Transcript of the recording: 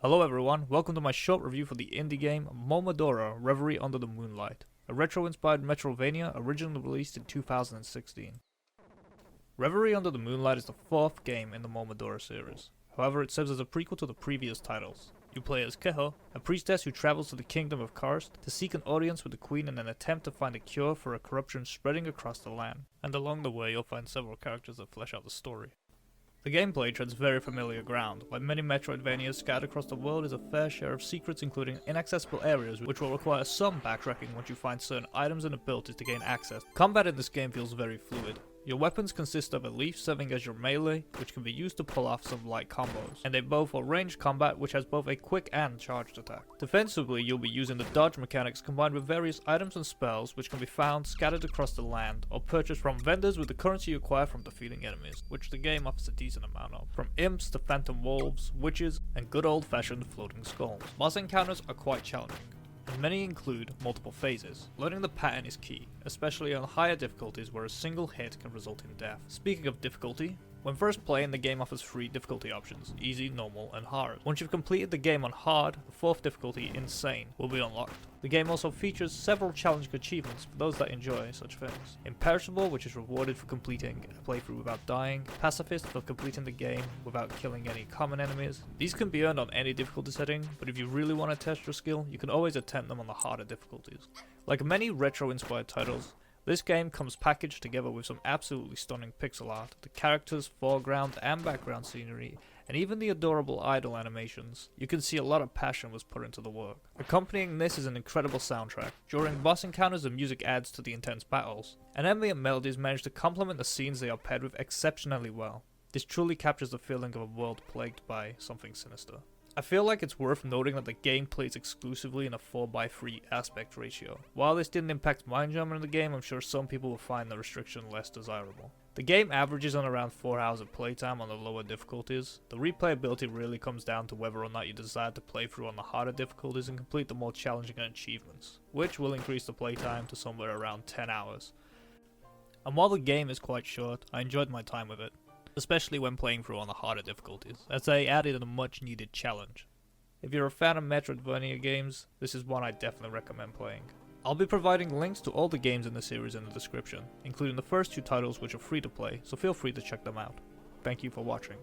Hello everyone, welcome to my short review for the indie game Momodora, Reverie Under the Moonlight, a retro-inspired Metroidvania originally released in 2016. Reverie Under the Moonlight is the fourth game in the Momodora series. However, it serves as a prequel to the previous titles. You play as Keho, a priestess who travels to the kingdom of Karst to seek an audience with the queen in an attempt to find a cure for a corruption spreading across the land, and along the way you'll find several characters that flesh out the story. The gameplay treads very familiar ground. Like many Metroidvanias scattered across the world is a fair share of secrets, including inaccessible areas which will require some backtracking once you find certain items and abilities to gain access. Combat in this game feels very fluid. Your weapons consist of a leaf serving as your melee, which can be used to pull off some light combos, and a bow for ranged combat which has both a quick and charged attack. Defensively, you'll be using the dodge mechanics combined with various items and spells which can be found scattered across the land, or purchased from vendors with the currency you acquire from defeating enemies, which the game offers a decent amount of. From imps to phantom wolves, witches, and good old-fashioned floating skulls. Boss encounters are quite challenging, and many include multiple phases. Learning the pattern is key, especially on higher difficulties where a single hit can result in death. Speaking of difficulty, when first playing, the game offers 3 difficulty options: easy, normal, and hard. Once you've completed the game on hard, the 4th difficulty, insane, will be unlocked. The game also features several challenging achievements for those that enjoy such things. Imperishable, which is rewarded for completing a playthrough without dying. Pacifist, for completing the game without killing any common enemies. These can be earned on any difficulty setting, but if you really want to test your skill, you can always attempt them on the harder difficulties. Like many retro-inspired titles, this game comes packaged together with some absolutely stunning pixel art, the characters, foreground and background scenery, and even the adorable idle animations. You can see a lot of passion was put into the work. Accompanying this is an incredible soundtrack. During boss encounters, the music adds to the intense battles, and ambient melodies manage to complement the scenes they are paired with exceptionally well. This truly captures the feeling of a world plagued by something sinister. I feel like it's worth noting that the game plays exclusively in a 4:3 aspect ratio. While this didn't impact my enjoyment of the game, I'm sure some people will find the restriction less desirable. The game averages on around 4 hours of playtime on the lower difficulties. The replayability really comes down to whether or not you decide to play through on the harder difficulties and complete the more challenging achievements, which will increase the playtime to somewhere around 10 hours. And while the game is quite short, I enjoyed my time with it, especially when playing through on the harder difficulties, as they added a much needed challenge. If you're a fan of Metroidvania games, this is one I definitely recommend playing. I'll be providing links to all the games in the series in the description, including the first 2 titles which are free to play, so feel free to check them out. Thank you for watching.